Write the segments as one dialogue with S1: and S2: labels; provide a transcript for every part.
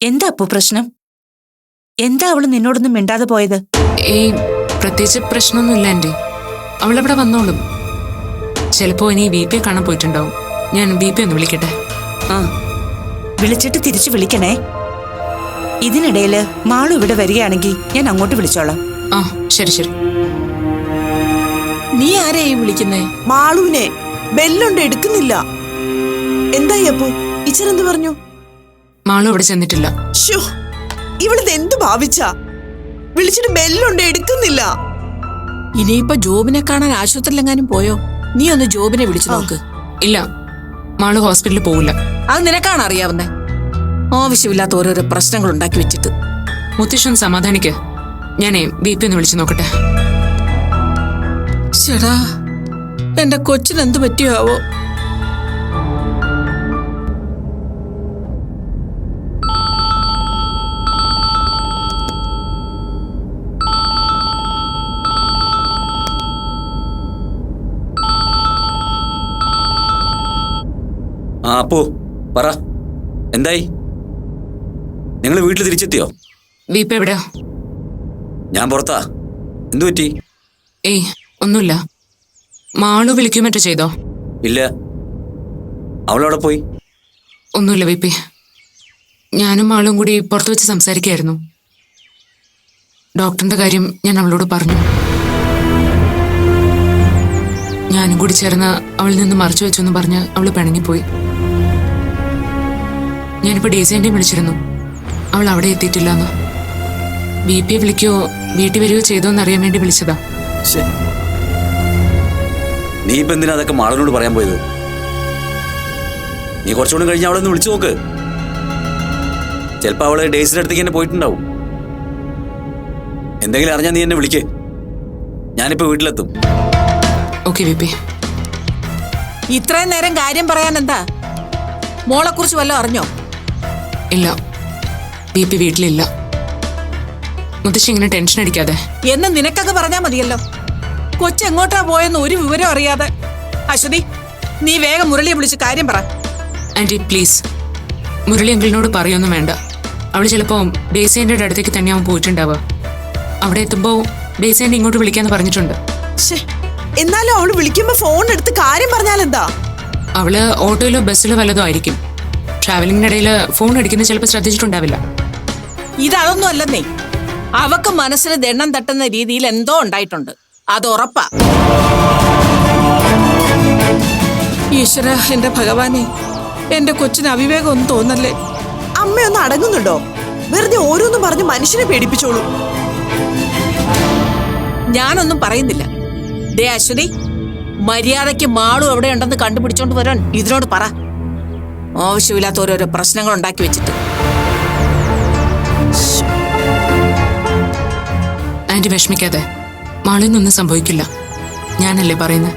S1: എന്താ അപ്പു പ്രശ്നം? എന്താ അവള് നിന്നോടൊന്നും മിണ്ടാതെ പോയത്?
S2: ഏയ്, പ്രത്യേകിച്ച് പ്രശ്നമൊന്നുമില്ല ആന്റി. അവളവിടെ വന്നോളും. ചിലപ്പോ ഇനി VP കാണാൻ പോയിട്ടുണ്ടാവും. ഞാൻ VP ഒന്ന് വിളിക്കട്ടെ.
S1: ആ, വിളിച്ചിട്ട് തിരിച്ചു വിളിക്കണേ. ഇതിനിടയില് മാളു ഇവിടെ വരികയാണെങ്കിൽ ഞാൻ അങ്ങോട്ട് വിളിച്ചോളാം.
S2: ആ, ശരി ശരി.
S3: നീ ആരെയായി വിളിക്കുന്നേ?
S4: മാളുവിനെ. ബെല്ലുണ്ട്, എടുക്കുന്നില്ല. എന്തായി അപ്പു? ഇച്ചരെന്ത് പറഞ്ഞു?
S2: മാളു അവിടെ ചെന്നിട്ടില്ല.
S4: ഇവളിത് എന്ത് ഭാവിച്ച? വിളിച്ചിട്ട് ബെല്ലുണ്ട്, എടുക്കുന്നില്ല.
S3: ഇനിയിപ്പൊ ജോബിനെ കാണാൻ ആശുപത്രിയിലെങ്ങാനും പോയോ? നീ ഒന്ന് ജോബിനെ വിളിച്ചു നോക്ക്.
S2: ഇല്ല, മാളു ഹോസ്പിറ്റലിൽ പോവില്ല.
S3: അത് നിനക്കാണ് അറിയാവുന്നേ. ആവശ്യമില്ലാത്ത ഓരോരോ പ്രശ്നങ്ങൾ ഉണ്ടാക്കി വെച്ചിട്ട്.
S2: മുത്തശ്ശൻ സമാധാനിക്ക്. ഞാനേ VP ഒന്ന് വിളിച്ചു നോക്കട്ടെ.
S3: ചേടാ, എന്റെ കൊച്ചിനെന്ത് പറ്റിയോ ആവോ?
S5: ആ അപ്പോ പറ, എന്തായി? നിങ്ങൾ വീട്ടിൽ തിരിച്ചെത്തിയോ?
S2: VP എവിടെയാ?
S5: ഞാൻ പുറത്താ. എന്തു പറ്റി?
S2: ഏയ്, ഒന്നുമില്ല. മാളു വിളിക്കുകയോ മറ്റോ ചെയ്തോ?
S5: ഇല്ല. അവളവിടെ പോയി?
S2: ഒന്നുമില്ല VP. ഞാനും മാളും കൂടി പുറത്തു വെച്ച് സംസാരിക്കുകയായിരുന്നു. ഡോക്ടറിന്റെ കാര്യം ഞാൻ അവളോട് പറഞ്ഞു. ഞാനും കൂടി ചേർന്ന് അവളിൽ നിന്ന് മറച്ചു വെച്ചെന്ന് പറഞ്ഞ് അവള് പിണങ്ങിപ്പോയി. ഞാനിപ്പോ DCന്റെയും വിളിച്ചിരുന്നു. അവൾ അവിടെ എത്തിയിട്ടില്ലെന്ന്. VP വിളിക്കോ വീട്ടിൽ വരികയോ ചെയ്തോന്ന് അറിയാൻ വേണ്ടി വിളിച്ചതാ.
S5: നീ ഇപ്പൊ എന്തിനാ അതൊക്കെ മാളനോട് പറയാൻ പോയത്? നീ കുറച്ചുകൂടി കഴിഞ്ഞ് അവളെ ഒന്ന് വിളിച്ചു നോക്ക്. ചിലപ്പോ അവള് ഡേയ്സിന്റെ അടുത്തേക്ക് തന്നെ പോയിട്ടുണ്ടാവും. എന്തെങ്കിലും അറിഞ്ഞാൽ നീ എന്നെ വിളിക്ക്. ഞാനിപ്പോ വീട്ടിലെത്തും.
S2: Okay VP.
S3: ഇത്രയും നേരം കാര്യം പറയാൻ എന്താ? മോളെ കുറിച്ച് വല്ലതും അറിഞ്ഞോ?
S2: ഇല്ല, VP വീട്ടിലില്ല. മുത്തശ്ശി ഇങ്ങനെ ടെൻഷൻ അടിക്കാതെ.
S3: എന്ന് നിനക്കൊക്കെ പറഞ്ഞാ മതിയല്ലോ. കൊച്ചെങ്ങോട്ടാ പോയെന്ന് ഒരു വിവരം അറിയാതെ. അശ്വതി, നീ വേഗം മുരളിയെ വിളിച്ച് കാര്യം പറ.
S2: ആന്റി പ്ലീസ്, മുരളി അങ്കിളിനോട് പറയൊന്നും വേണ്ട. അവൾ ചിലപ്പോ ഡേയ്സിന്റെ അടുത്തേക്ക് തന്നെയാവും പോയിട്ടുണ്ടാവുക. അവിടെ എത്തുമ്പോ ഡേയ്സിന്റെ ഇങ്ങോട്ട് വിളിക്കാന്ന് പറഞ്ഞിട്ടുണ്ട്.
S4: എന്നാലും അവള് വിളിക്കുമ്പോ ഫോൺ എടുത്ത് കാര്യം പറഞ്ഞാലെന്താ?
S2: അവള് ഓട്ടോയിലോ ബസ്സിലോ വല്ലതും ആയിരിക്കും. ട്രാവലിംഗിനിടയിൽ ഫോൺ അടിക്കുന്നത് ചിലപ്പോൾ ശ്രദ്ധിച്ചിട്ടുണ്ടാവില്ല.
S3: ഇതൊന്നും അല്ലെന്നേ. അവക്ക് മനസ്സിന് ദണ്ണം തട്ടുന്ന രീതിയിൽ എന്തോ ഉണ്ടായിട്ടുണ്ട്. അത് ഉറപ്പാ. ഈശ്വര, എന്റെ ഭഗവാനെ, എന്റെ കൊച്ചിന് അവിവേകം ഒന്നും തോന്നല്ലേ.
S4: അമ്മയൊന്ന് അടങ്ങുന്നുണ്ടോ? വെറുതെ ഓരോന്നും പറഞ്ഞ് മനുഷ്യനെ പേടിപ്പിച്ചോളൂ.
S3: ഞാനൊന്നും പറയുന്നില്ല. ദേ അശ്വതി, മര്യാദയ്ക്ക് മാളു എവിടെ ഉണ്ടെന്ന് കണ്ടുപിടിച്ചോണ്ട് വരാൻ ഇതിനോട് പറ. ആവശ്യമില്ലാത്ത ഓരോരോ പ്രശ്നങ്ങൾ ഉണ്ടാക്കി വെച്ചിട്ട്.
S2: ആന്റി വിഷമിക്കാതെ. മാളിനൊന്നും സംഭവിക്കില്ല. ഞാനല്ലേ പറയുന്നത്.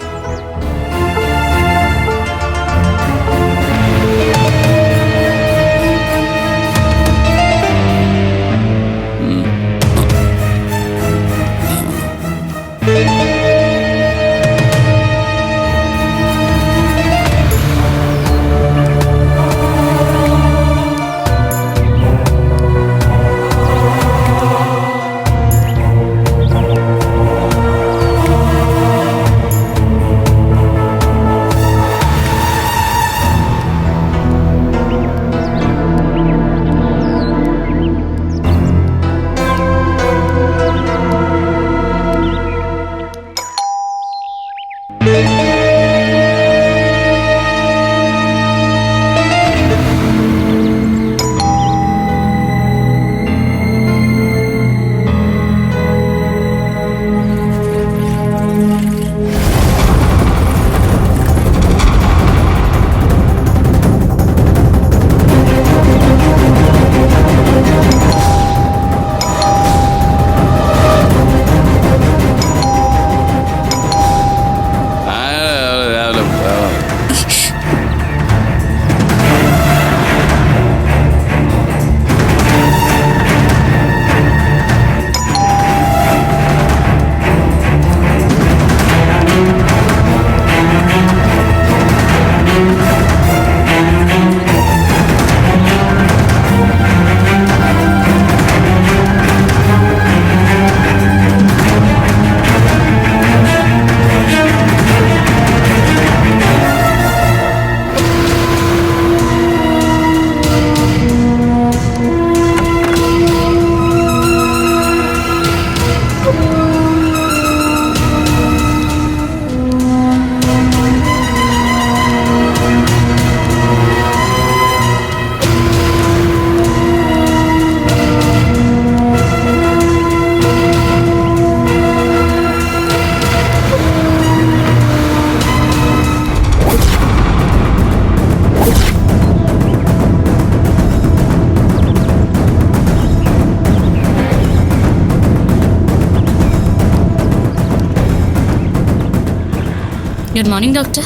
S6: Good morning doctor.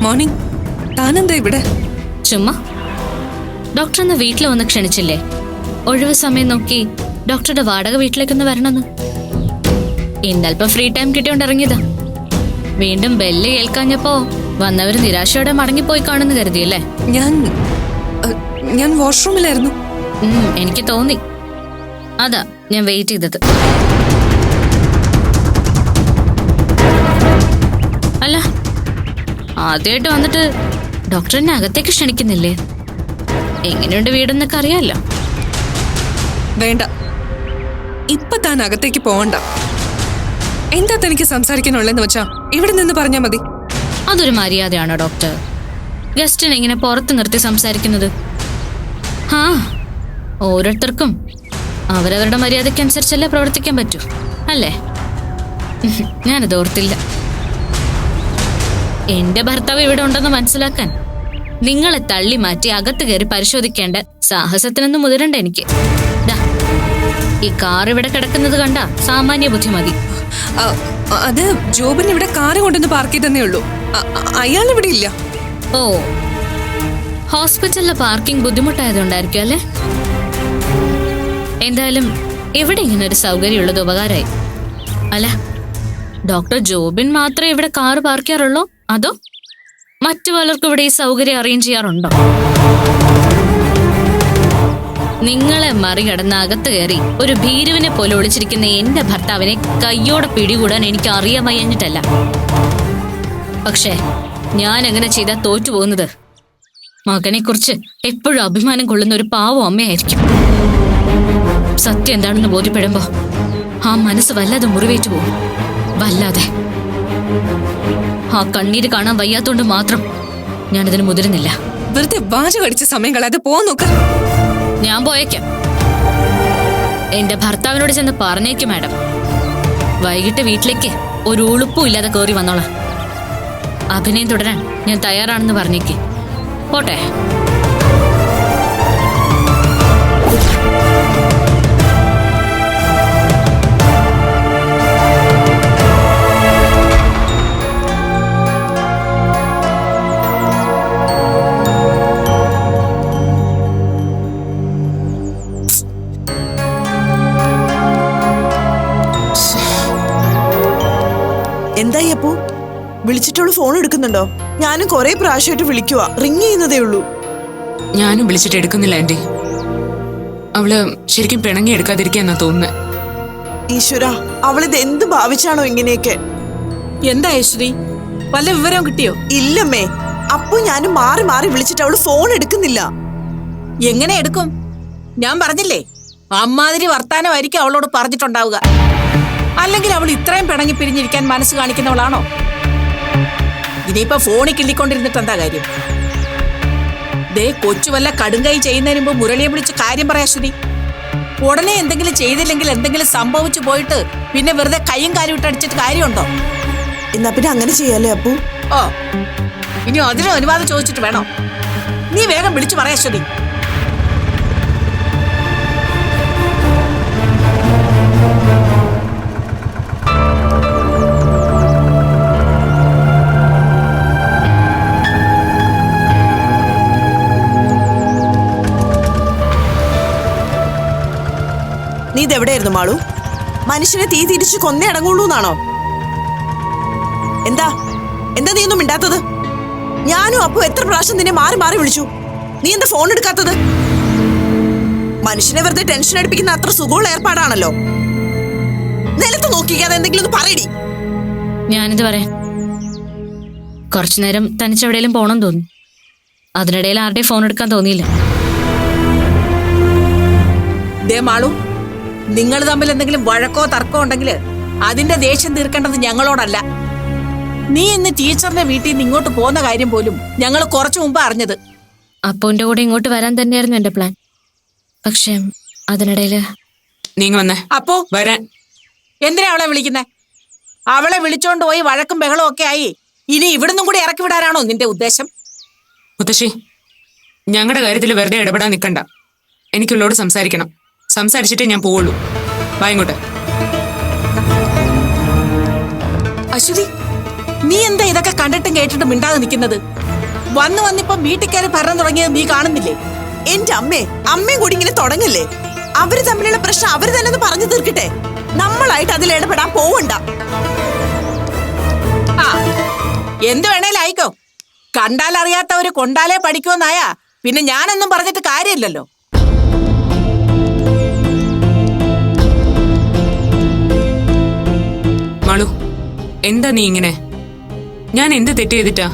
S7: മോർണിംഗ്. താനെന്താ ഇവിടെ?
S6: ചുമ്മാ. ഡോക്ടർ ഇന്ന് വീട്ടിൽ വന്ന് ക്ഷണിച്ചില്ലേ? ഒഴിവ് സമയം നോക്കി ഡോക്ടറുടെ വാടക വീട്ടിലേക്കൊന്ന് വരണമെന്ന്. ഇന്നൽപ്പം ഫ്രീ ടൈം കിട്ടിയോണ്ട് ഇറങ്ങിയതാ. വീണ്ടും ബെല്ല് കേൾക്കാഞ്ഞപ്പോ വന്നവര് നിരാശയോടെ മടങ്ങിപ്പോയി കാണുന്നു കരുതിയല്ലേ?
S7: ഞാൻ വാഷ്റൂമിലായിരുന്നു.
S6: എനിക്ക് തോന്നി. അതാ ഞാൻ വെയിറ്റ് ചെയ്തത്. അല്ല, ആദ്യമായിട്ട് വന്നിട്ട് ഡോക്ടർ എന്നെ അകത്തേക്ക് ക്ഷണിക്കുന്നില്ലേ? എങ്ങനെയുണ്ട് വീടെന്നൊക്കെ അറിയാലോ.
S7: വേണ്ട, ഇപ്പൊ താൻ അകത്തേക്ക് പോവണ്ട. എന്താ തനിക്ക് സംസാരിക്കാനുള്ളതെന്ന് വെച്ചാ ഇവിടെ നിന്ന് പറഞ്ഞാ മതി.
S6: അതൊരു മര്യാദയാണോ ഡോക്ടർ? ഗസ്റ്റിനെ ഇങ്ങനെ പുറത്ത് നിർത്തി സംസാരിക്കുന്നത്? ആ, ഓരോരുത്തർക്കും അവരവരുടെ മര്യാദയ്ക്കനുസരിച്ചല്ലേ പ്രവർത്തിക്കാൻ പറ്റൂ, അല്ലേ? ഞാനത് ഓർത്തില്ല. എന്റെ ഭർത്താവ് ഇവിടെ ഉണ്ടെന്ന് മനസ്സിലാക്കാൻ നിങ്ങളെ തള്ളി മാറ്റി അകത്ത് കയറി പരിശോധിക്കേണ്ട സാഹസത്തിനൊന്നും മുതിരണ്ട എനിക്ക്. ഈ കാർ ഇവിടെ കിടക്കുന്നത് കണ്ട സാമാന്യ ബുദ്ധി മതി.
S7: അത് ജോബിന് ഇവിടെ കാറ് കൊണ്ടുവന്ന് പാർക്ക് ചെയ്തേ ഉള്ളൂ. അയാൾ ഇവിടെ ഇല്ല.
S6: ഓ, ഹോസ്പിറ്റലിലെ പാർക്കിംഗ് ബുദ്ധിമുട്ടായതുകൊണ്ടായിരിക്കും അല്ലേ? എന്തായാലും ഇവിടെ ഇങ്ങനെ ഒരു സൗകര്യമുള്ളത് ഉപകാരമായി. അല്ല, ഡോക്ടർ ജോബിൻ മാത്രമേ ഇവിടെ കാറ് പാർക്ക് ചെയ്യാറുള്ളൂ, അതോ മറ്റു പലർക്കും ഇവിടെ ഈ സൗകര്യം അറേഞ്ച് ചെയ്യാറുണ്ടോ? നിങ്ങളെ മറികടന്ന് അകത്ത് കയറി ഒരു ഭീരുവിനെ പോലെ ഒളിച്ചിരിക്കുന്ന എന്റെ ഭർത്താവിനെ കയ്യോടെ പിടികൂടാൻ എനിക്ക് അറിയാൻ വയ്യഞ്ഞിട്ടല്ല. പക്ഷേ ഞാൻ എങ്ങനെ ചെയ്താൽ തോറ്റുപോകുന്നത് മകനെ കുറിച്ച് എപ്പോഴും അഭിമാനം കൊള്ളുന്ന ഒരു പാവം അമ്മയായിരിക്കും. സത്യം എന്താണെന്ന് ബോധ്യപ്പെടുമ്പോ ആ മനസ്സ് വല്ലാതെ മുറിവേറ്റു പോകും. വല്ലാതെ. ആ കണ്ണീര് കാണാൻ വയ്യാത്തോണ്ട് മാത്രം ഞാനിതിന് മുതിരുന്നില്ല.
S7: വെറുതെ വാച കടിച്ച സമയം കളയാതെ പോവാൻ നോക്ക.
S6: ഞാൻ പോയേക്കാം. എന്റെ ഭർത്താവിനോട് ചെന്ന് പറഞ്ഞേക്കും മാഡം. വൈകിട്ട് വീട്ടിലേക്ക് ഒരു ഉളുപ്പും ഇല്ലാതെ കയറി വന്നോളാം. അഭിനയം തുടരാൻ ഞാൻ തയ്യാറാണെന്ന് പറഞ്ഞേക്ക്. പോട്ടെ.
S4: എന്തായി അപ്പു? വിളിച്ചിട്ടുള്ള ഫോൺ എടുക്കുന്നുണ്ടോ? ഞാനും കുറെ പ്രാവശ്യമായിട്ട് വിളിക്കുക, റിങ് ചെയ്യുന്നതേ ഉള്ളൂ.
S2: ഞാനും വിളിച്ചിട്ട് എടുക്കുന്നില്ല ആന്റി. അവള് ശരിക്കും പിണങ്ങി എടുക്കാതിരിക്കാന്നാ തോന്നുന്നത്.
S4: ഈശ്വര, അവളിത് എന്ത് ഭാവിച്ചാണോ ഇങ്ങനെയൊക്കെ?
S3: എന്താ ഐശ്വരി, വല്ല വിവരവും കിട്ടിയോ?
S4: ഇല്ലമ്മേ, അപ്പു ഞാനും മാറി മാറി വിളിച്ചിട്ട് അവള് ഫോൺ എടുക്കുന്നില്ല.
S3: എങ്ങനെ എടുക്കും? ഞാൻ പറഞ്ഞില്ലേ, അമ്മാതിരി വർത്താനമായിരിക്കും അവളോട് പറഞ്ഞിട്ടുണ്ടാവുക. അല്ലെങ്കിൽ അവൾ ഇത്രയും പിണങ്ങി പിരിഞ്ഞിരിക്കാൻ മനസ്സ് കാണിക്കുന്നവളാണോ? ഇനിയിപ്പോ ഫോണിൽ കിള്ളിക്കൊണ്ടിരുന്നിട്ട് എന്താ കാര്യം? ദേ, കൊച്ചു വല്ല കടുങ്കൈ ചെയ്യുന്നതിന് മുമ്പ് മുരളിയെ വിളിച്ച് കാര്യം പറയാ ശ്രുതി. ഉടനെ എന്തെങ്കിലും ചെയ്തില്ലെങ്കിൽ എന്തെങ്കിലും സംഭവിച്ചു പോയിട്ട് പിന്നെ വെറുതെ കൈയും കാലും ഇട്ടടിച്ചിട്ട് കാര്യമുണ്ടോ?
S4: എന്നാ പിന്നെ അങ്ങനെ ചെയ്യാലേ അപ്പു?
S3: ഓ, ഇനി അതിന് അനുവാദം ചോദിച്ചിട്ട് വേണോ? നീ വേഗം വിളിച്ചു പറയാ ശ്രുതി.
S4: നീ ഇതെവിടെയായിരുന്നു മാളു? മനുഷ്യനെ തീ തിരിച്ചു കൊന്നേ അടങ്ങുള്ളൂ എന്നാണോ? എന്താ എന്താ നീ ഒന്നും മിണ്ടാത്തത്? ഞാനും അപ്പു എത്ര പ്രാവശ്യം നിന്നെ മാറി മാറി വിളിച്ചു, നീ എന്താ ഫോൺ എടുക്കാത്തത്? മനുഷ്യനെ വെറുതെ ടെൻഷൻ അടിപ്പിക്കുന്ന അത്ര സുഖമുള്ള ഏർപ്പാടാണല്ലോ. നിലത്ത് നോക്കിക്കാതെ എന്തെങ്കിലും ഒന്ന് പറയടി.
S6: ഞാനിത് പറയാം. കുറച്ചുനേരം തനിച്ചെവിടെയെങ്കിലും പോണം തോന്നി. അതിനിടയിൽ ആരുടെയും ഫോൺ എടുക്കാൻ തോന്നിയില്ല.
S3: ദേ മാളു, നിങ്ങൾ തമ്മിൽ എന്തെങ്കിലും വഴക്കോ തർക്കോ ഉണ്ടെങ്കിൽ അതിന്റെ ദേഷ്യം തീർക്കേണ്ടത് ഞങ്ങളോടല്ല. നീ ഇന്ന് ടീച്ചറിന്റെ വീട്ടിൽ നിന്ന് ഇങ്ങോട്ട് പോകുന്ന കാര്യം പോലും ഞങ്ങൾ കുറച്ചു മുമ്പ് അറിഞ്ഞത്.
S6: അപ്പുവിന്റെ കൂടെ ഇങ്ങോട്ട് വരാൻ തന്നെയായിരുന്നു എന്റെ പ്ലാൻ. പക്ഷെ അതിനിടയില്
S2: നീങ്ങ വന്നേ.
S3: അപ്പോ
S2: വരാൻ
S3: എന്തിനാ അവളെ വിളിക്കുന്നേ? അവളെ വിളിച്ചോണ്ട് പോയി വഴക്കും ബഹളവും ഒക്കെ ആയി ഇനി ഇവിടുന്നും കൂടി ഇറക്കി വിടാനാണോ നിന്റെ ഉദ്ദേശം?
S2: മുത്തശ്ശി, ഞങ്ങളുടെ കാര്യത്തിൽ വെറുതെ ഇടപെടാൻ നിൽക്കണ്ട. എനിക്കുള്ളോട് സംസാരിക്കണം. സംസാരിച്ചിട്ടേ ഞാൻ പോവുള്ളൂ. വാ ഇങ്ങോട്ട്.
S3: അശ്വതി, നീ എന്താ ഇതൊക്കെ കണ്ടിട്ടും കേട്ടിട്ടും മിണ്ടാതെ നിൽക്കുന്നത്? വന്നിപ്പം വീട്ടിൽ കയറി ഭരണം തുടങ്ങിയത് നീ കാണുന്നില്ലേ?
S4: എന്റെ അമ്മയും കൂടി ഇങ്ങനെ തുടങ്ങല്ലേ. അവര് തമ്മിലുള്ള പ്രശ്നം അവര് തന്നെ ഒന്ന് പറഞ്ഞു തീർക്കട്ടെ. നമ്മളായിട്ട് അതിൽ ഇടപെടാൻ പോവണ്ട.
S3: ആ, എന്ത് വേണേലും ആയിക്കോ. കണ്ടാലറിയാത്തവര് കൊണ്ടാലേ പഠിക്കുമെന്നായാ പിന്നെ ഞാനൊന്നും പറഞ്ഞിട്ട് കാര്യമില്ലല്ലോ.
S2: മാളു, എന്താ നീ ഇങ്ങനെ? ഞാൻ എന്ത് തെറ്റ് ചെയ്തിട്ടാ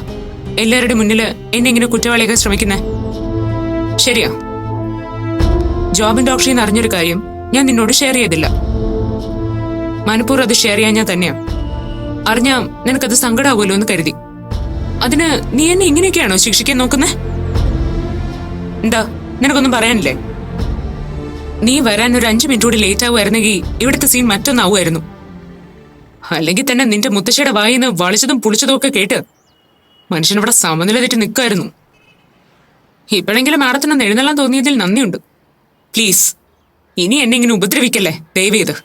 S2: എല്ലാവരുടെ മുന്നിൽ എന്നെ ഇങ്ങനെ കുറ്റവാളിയാക്കാൻ ശ്രമിക്കുന്നേ? ശരിയാ, ജോബിൻ ഡോക്ടറിൽ നിന്ന് അറിഞ്ഞൊരു കാര്യം ഞാൻ നിന്നോട് ഷെയർ ചെയ്തില്ല. മനഃപൂർവ്വം അത് ഷെയർ ചെയ്യാൻ ഞാൻ തന്നെയാ. അറിഞ്ഞാ നിനക്കത് സങ്കടാവുമല്ലോ എന്ന് കരുതി. അതിന് നീ എന്നെ ഇങ്ങനെയൊക്കെയാണോ ശിക്ഷിക്കാൻ നോക്കുന്നേ? എന്താ, നിനക്കൊന്നും പറയാനില്ലേ? നീ വരാൻ ഒരു 5 മിനിറ്റ് കൂടി ലേറ്റ് ആവുമായിരുന്നെങ്കിൽ ഇവിടുത്തെ സീൻ മറ്റൊന്നാവുമായിരുന്നു. അല്ലെങ്കിൽ തന്നെ നിന്റെ മുത്തശ്ശിയുടെ വായിന്ന് വളിച്ചതും പുളിച്ചതും ഒക്കെ കേട്ട് മനുഷ്യനിവിടെ സമനില തെറ്റി നിൽക്കുമായിരുന്നു. ഇപ്പോഴെങ്കിലും മാഡത്തിനൊന്ന് എഴുന്നള്ളാൻ തോന്നിയതിൽ നന്ദിയുണ്ട്. പ്ലീസ്, ഇനി എന്നെ ഇങ്ങനെ ഉപദ്രവിക്കല്ലേ ദയവേത്.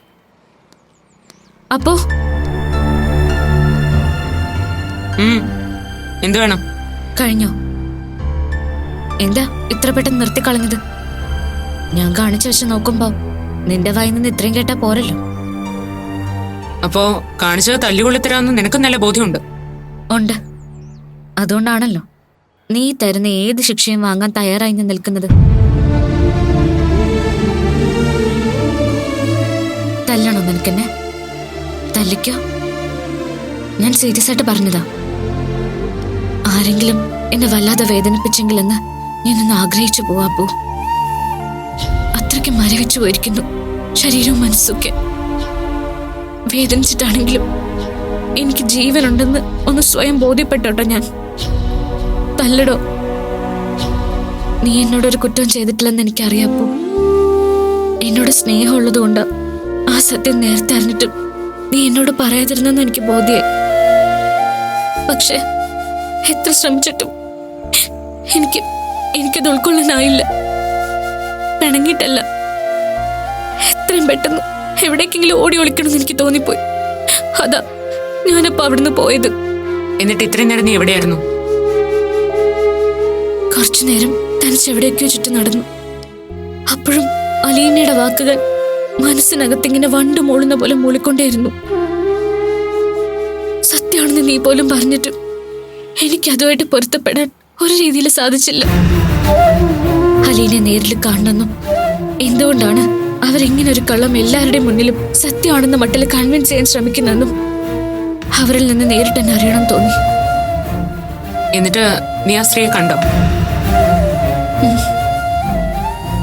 S6: അപ്പോ
S2: എന്ത് വേണം?
S6: കഴിഞ്ഞോ? എന്താ ഇത്ര പെട്ടെന്ന് നിർത്തിക്കളഞ്ഞത്? ഞാൻ കാണിച്ചു വെച്ച് നോക്കുമ്പോ നിന്റെ വായിൽ നിന്ന് ഇത്രയും കേട്ടാ പോരല്ലോ.
S2: അപ്പോ കാണിച്ചത് തല്ലുകൊള്ളിത്തരാന്ന് നിനക്കും നല്ല ബോധ്യമുണ്ട്.
S6: ഉണ്ട്. അതുകൊണ്ടാണല്ലോ നീ തരുന്ന ഏത് ശിക്ഷയും വാങ്ങാൻ തയ്യാറായി ഞാൻ നിൽക്കുന്നത്. തല്ലണോ നിനക്കെന്നെ? തല്ലിക്കോ. ഞാൻ സീരിയസ് ആയിട്ട് പറഞ്ഞതാ. ആരെങ്കിലും എന്നെ വല്ലാതെ വേദനിപ്പിച്ചെങ്കിലെന്ന് ഞാനൊന്ന് ആഗ്രഹിച്ചു പോവാ. അത്രയ്ക്ക് മരവിച്ചു പോയിരിക്കുന്നു ശരീരവും മനസ്സൊക്കെ. വേദനിച്ചിട്ടാണെങ്കിലും എനിക്ക് ജീവനുണ്ടെന്ന് ഒന്ന് സ്വയം ബോധ്യപ്പെട്ടോട്ടോ ഞാൻ. തല്ലടോ. നീ എന്നോടൊരു കുറ്റം ചെയ്തിട്ടില്ലെന്ന് എനിക്കറിയാപ്പോ. എന്നോട് സ്നേഹമുള്ളത് കൊണ്ട് ആ സത്യം നേരത്തെ അറിഞ്ഞിട്ടും നീ എന്നോട് പറയാതിരുന്നെന്ന് എനിക്ക് ബോധ്യായി. പക്ഷെ എത്ര ശ്രമിച്ചിട്ടും എനിക്കത് ഉൾക്കൊള്ളാനായില്ല. പിണങ്ങിയിട്ടല്ല, എത്രയും പെട്ടെന്ന് എവിടേക്കെങ്കിലും ഓടി ഒളിക്കണമെന്ന് എനിക്ക് തോന്നിപ്പോയി. അതാ ഞാനപ്പോ അവിടുന്ന് പോയത്.
S2: എന്നിട്ട് ഇത്രയും നേരം നീ എവിടെയായിരുന്നു?
S6: കുറച്ചു നേരം തനിച്ചെവിടെയൊക്കെയോ ചുറ്റും നടന്നു. അപ്പോഴും അലീനയുടെ വാക്കുകൾ മനസ്സിനകത്തിങ്ങനെ വണ്ടു മൂളുന്ന പോലെ മൂളിക്കൊണ്ടേയിരുന്നു. സത്യമാണെന്ന് നീ പോലും പറഞ്ഞിട്ടും എനിക്ക് അതുമായിട്ട് പൊരുത്തപ്പെടാൻ ഒരു രീതിയിൽ സാധിച്ചില്ല. അലീനെ നേരിൽ കാണണമെന്നും എന്തുകൊണ്ടാണ് അവരെങ്ങനെ ഒരു കള്ളം എല്ലാവരുടെയും മുന്നിലും സത്യമാണെന്ന മട്ടിൽ കൺവിൻസ് ചെയ്യാൻ ശ്രമിക്കുന്നെന്നും അവരിൽ നിന്ന് നേരിട്ട് തന്നെ അറിയണം തോന്നി.
S2: എന്നിട്ട് നീ ആ സ്ത്രീയെ കണ്ടോ?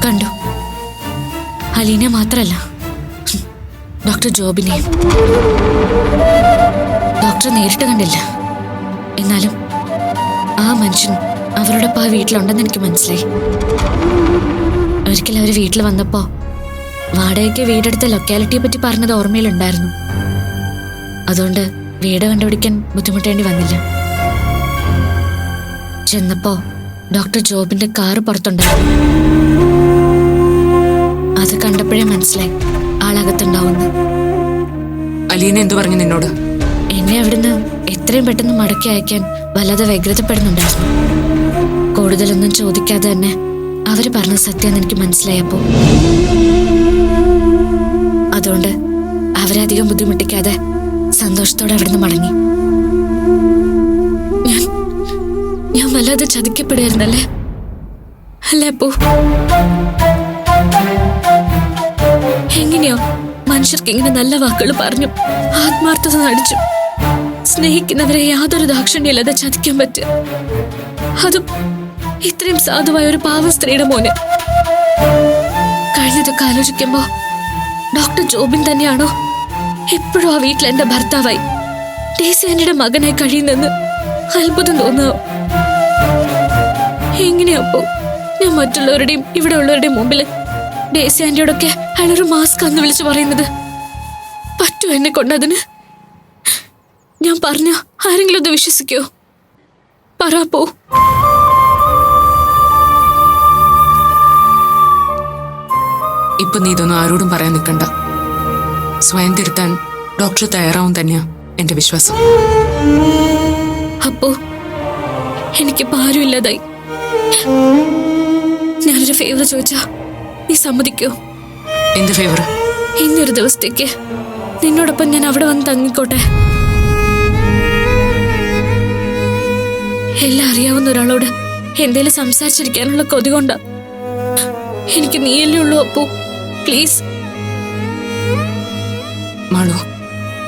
S6: കണ്ടു. അലീനെ മാത്രല്ല, ഡോക്ടർ ജോബിനെയും. ഡോക്ടറെ നേരിട്ട് കണ്ടില്ല, എന്നാലും ആ മനുഷ്യൻ അവരുടെ ആ വീട്ടിലുണ്ടെന്ന് എനിക്ക് മനസ്സിലായി. ഒരിക്കൽ അവർ വീട്ടിൽ വന്നപ്പോ വാടകയ്ക്ക് വീടെടുത്ത ലൊക്കാലിറ്റിയെ പറ്റി പറഞ്ഞത് ഓർമ്മയിലുണ്ടായിരുന്നു. അതുകൊണ്ട് വീട് കണ്ടുപിടിക്കാൻ ബുദ്ധിമുട്ടേണ്ടി വന്നില്ല. ചെന്നപ്പോ ഡോക്ടർ ജോബിന്റെ കാറ് പുറത്തുണ്ടായിരുന്നു. അത് കണ്ടപ്പോഴേ മനസ്സിലായി ആളകത്തുണ്ടാവുന്നു.
S2: അലീന എന്തു പറഞ്ഞു നിന്നോട്?
S6: എന്നെ അവിടുന്ന് എത്രയും പെട്ടെന്ന് മടക്കി അയക്കാൻ വല്ലാതെ വ്യഗ്രതപ്പെടുന്നുണ്ടായിരുന്നു. കൂടുതലൊന്നും ചോദിക്കാതെ തന്നെ അവര് പറഞ്ഞ സത്യം എനിക്ക് മനസ്സിലായപ്പോ. അതുകൊണ്ട് അവരധികം ബുദ്ധിമുട്ടിക്കാതെ സന്തോഷത്തോടെ അവിടുന്ന് മടങ്ങി. ഞാൻ വല്ലാതെ ചതിക്കപ്പെടുമായിരുന്നല്ലേ അല്ലേ അപ്പോ? എങ്ങനെയോ മനുഷ്യർക്ക് ഇങ്ങനെ നല്ല വാക്കുകൾ പറഞ്ഞു ആത്മാർത്ഥത നടിച്ചു സ്നേഹിക്കുന്നവരെ യാതൊരു ദാക്ഷിണ്യമില്ലാതെ ചതിക്കാൻ പറ്റുക, അതും ഇത്രയും സാധുവായ ഒരു പാവ സ്ത്രീയുടെ മോന്. കഴിഞ്ഞതൊക്കെ ആലോചിക്കുമ്പോ ഡോക്ടർ ജോബിൻ തന്നെയാണോ എപ്പോഴും ആ വീട്ടിൽ എന്റെ ഭർത്താവായി ഡേസി ആന്റിയുടെ മകനായി കഴിയുന്നെന്ന് അത്ഭുതം തോന്നുക. എങ്ങനെയപ്പോ ഞാൻ മറ്റുള്ളവരുടെയും ഇവിടെ ഉള്ളവരുടെയും മുമ്പില് ഡേസി ആന്റിയോടൊക്കെ അയാളൊരു മാസ്ക് അന്ന് വിളിച്ചു പറയുന്നത്? പറ്റൂ എന്നെ കൊണ്ടതിന്? ഞാൻ പറഞ്ഞ ആരെങ്കിലും ഒന്ന് വിശ്വസിക്കോ? പറപ്പോ.
S2: ഇപ്പൊ നീ ഇതൊന്നും ആരോടും പറയാൻ നിൽക്കണ്ട. സ്വയം തിരുത്താൻ ഡോക്ടർ തയ്യാറാവും തന്നെയാ. എന്റെ വിശ്വാസം.
S6: അപ്പോ എനിക്കിപ്പോ ആരുമില്ലാതായി. ഞാനൊരു ഫേവർ ചോദിച്ചാ നീ സമ്മതിക്കോ?
S2: എന്ത് ഫേവർ?
S6: ഇന്നൊരു ദിവസത്തേക്ക് നിന്നോടൊപ്പം ഞാൻ അവിടെ വന്ന് തങ്ങിക്കോട്ടെ. എല്ലാം അറിയാവുന്ന ഒരാളോട് എന്തേലും സംസാരിച്ചിരിക്കാനുള്ള കൊതി കൊണ്ടാ. എനിക്ക് നീയല്ലേ ഉള്ളൂ അപ്പു, പ്ലീസ്.
S2: മാളു,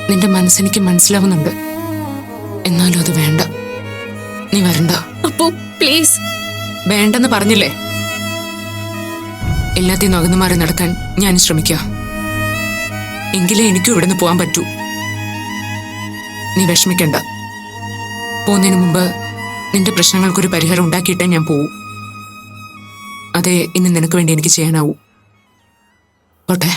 S2: നിന്റെ മനസ്സെനിക്ക് മനസ്സിലാവുന്നുണ്ട്. എന്നാലും അത് വേണ്ട. നീ വരണ്ട.
S6: അപ്പു പ്ലീസ്.
S2: വേണ്ടെന്ന് പറഞ്ഞില്ലേ? എല്ലാத்தைയും അകന്നു മാറി നടക്കാൻ ഞാൻ ശ്രമിക്കാം. എങ്കിലേ എനിക്കും ഇവിടുന്ന് പോകാൻ പറ്റൂ. നീ വിഷമിക്കണ്ട. പോകുന്നതിന് മുമ്പ് നിന്റെ പ്രശ്നങ്ങൾക്കൊരു പരിഹാരം ഉണ്ടാക്കിയിട്ടേ ഞാൻ പോവൂ. അതേ ഇന്ന് നിനക്ക് വേണ്ടി എനിക്ക് ചെയ്യാനാവൂ. പോട്ടെ.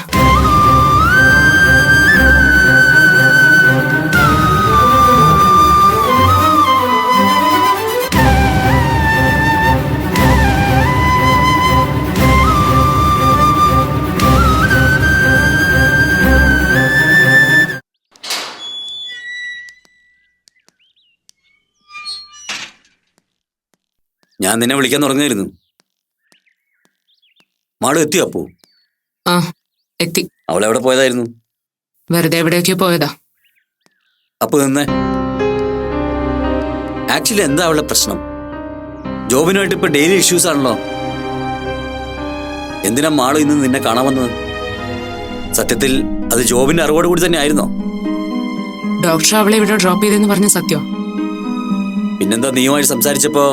S5: ഞാൻ നിന്നെ വിളിക്കാൻ തുടങ്ങായിരുന്നു. മാളു എത്തിയോ അപ്പോ?
S2: ആ, എത്തി.
S5: അവളെവിടെ പോയതായിരുന്നു?
S2: വെറുതെ എവിടെയൊക്കെയോ പോയതാ.
S5: അപ്പൊ നിന്നെ ആക്ച്വലി എന്താ അവളുടെ പ്രശ്നം? ജോബിനുമായിട്ട് ഇപ്പൊ ഡെയിലി ഇഷ്യൂസ് ആണല്ലോ. എന്തിനാ മാളു ഇന്ന് നിന്നെ കാണാൻ വന്നത്? സത്യത്തിൽ അത് ജോബിന്റെ അറിവോട് കൂടി തന്നെ ആയിരുന്നോ?
S2: ഡോക്ടർ അവളെ ഇവിടെ ഡ്രോപ്പ് ചെയ്തെന്ന് പറഞ്ഞ സത്യോ?
S5: പിന്നെന്താ നീയുമായിട്ട് സംസാരിച്ചപ്പോ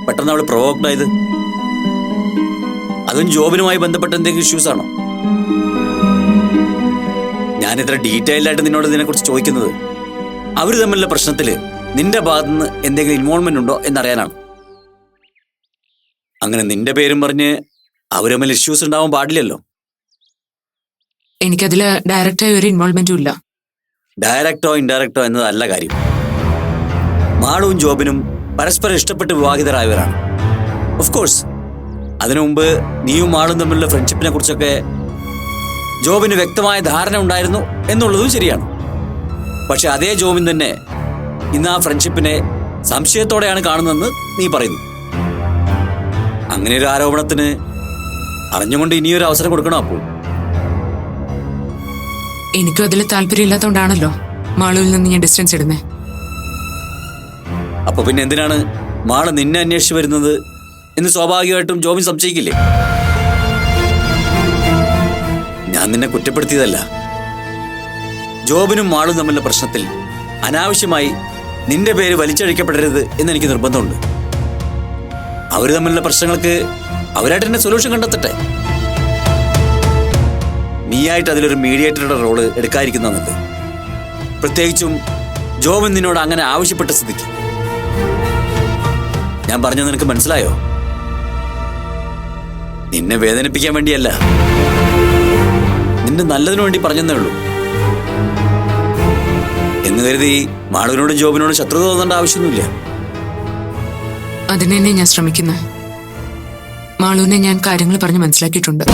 S5: പെട്ടെന്ന് അവള് പ്രൊവോക്ഡ് ആയത്? അതും ജോബിനുമായി ബന്ധപ്പെട്ട എന്തെങ്കിലും ഇഷ്യൂസ് ആണോ? ഞാൻ ഇത്ര ഡീറ്റെയിൽഡ് ആയിട്ട് നിന്നോട് ഇതിനെ കുറിച്ച് ചോദിക്കുന്നത് അവര് തമ്മിലുള്ള പ്രശ്നത്തില് നിന്റെ ഭാഗത്തുനിന്ന് എന്തെങ്കിലും ഇൻവോൾവ്മെന്റ് ഉണ്ടോ എന്നറിയാനാണ്. അങ്ങനെ നിന്റെ പേരും പറഞ്ഞ് അവര് തമ്മിൽ ഇഷ്യൂസ് ഉണ്ടാവാൻ പാടില്ലല്ലോ.
S2: എനിക്കതില് ഡയറക്റ്റായി ഒരു ഇൻവോൾവ്മെന്റും ഇല്ല.
S5: ഡയറക്റ്റോ ഇൻഡയറക്റ്റോ എന്നതല്ല കാര്യം. മാളുവും ജോബിനും പരസ്പരം ഇഷ്ടപ്പെട്ട് വിവാഹിതരായവരാണ്. ഓഫ് കോഴ്സ് അതിനു മുമ്പ് നീയും മാളും തമ്മിലുള്ള ഫ്രണ്ട്ഷിപ്പിനെ കുറിച്ചൊക്കെ ജോബിന് വ്യക്തമായ ധാരണ ഉണ്ടായിരുന്നു എന്നുള്ളതും ശരിയാണ്. പക്ഷെ അതേ ജോബിൻ തന്നെ ഇന്ന് ആ ഫ്രണ്ട്ഷിപ്പിനെ സംശയത്തോടെയാണ് കാണുന്നതെന്ന് നീ പറയുന്നു. അങ്ങനെ ഒരു ആരോപണത്തിന് അറിഞ്ഞുകൊണ്ട് ഇനിയൊരു അവസരം കൊടുക്കണം. അപ്പോൾ
S2: എനിക്കും അതിൽ താല്പര്യമില്ലാത്തതുകൊണ്ടാണല്ലോ മാളുവിൽ നിന്ന് ഞാൻ ഡിസ്റ്റൻസ് ഇടുന്നേ.
S5: അപ്പൊ പിന്നെ എന്തിനാണ് മാള് നിന്നെ അന്വേഷിച്ച് വരുന്നത് എന്ന് സ്വാഭാവികമായിട്ടും ജോബിൻ സംശയിക്കില്ലേ? ഞാൻ നിന്നെ കുറ്റപ്പെടുത്തിയതല്ല. ജോബിനും മാളും തമ്മിലുള്ള പ്രശ്നത്തിൽ അനാവശ്യമായി നിന്റെ പേര് വലിച്ചഴിക്കപ്പെടരുത് എന്ന് എനിക്ക് നിർബന്ധമുണ്ട്. അവര് തമ്മിലുള്ള പ്രശ്നങ്ങൾക്ക് അവരായിട്ട് തന്നെ സൊല്യൂഷൻ കണ്ടെത്തട്ടെ. നീയായിട്ട് അതിലൊരു മീഡിയേറ്ററുടെ റോള് എടുക്കാതിരിക്കുന്നതെന്നത്, പ്രത്യേകിച്ചും ജോബിൻ നിന്നോട് അങ്ങനെ ആവശ്യപ്പെട്ട സ്ഥിതിക്ക്. ഞാൻ പറഞ്ഞത് നിനക്ക് മനസ്സിലായോ? നിന്നെ വേദനിപ്പിക്കാൻ വേണ്ടിയല്ല, നിന്റെ നല്ലതിനു വേണ്ടി പറഞ്ഞതേ ഉള്ളൂ. എന്ന് കരുതി മാളുവിനോടും ജോബിനോടും ശത്രുത തോന്നേണ്ട ആവശ്യമൊന്നുമില്ല.
S2: അതിനെ ഞാൻ ശ്രമിക്കുന്നത്. മാളുവിനെ ഞാൻ കാര്യങ്ങൾ പറഞ്ഞ് മനസ്സിലാക്കിയിട്ടുണ്ട്.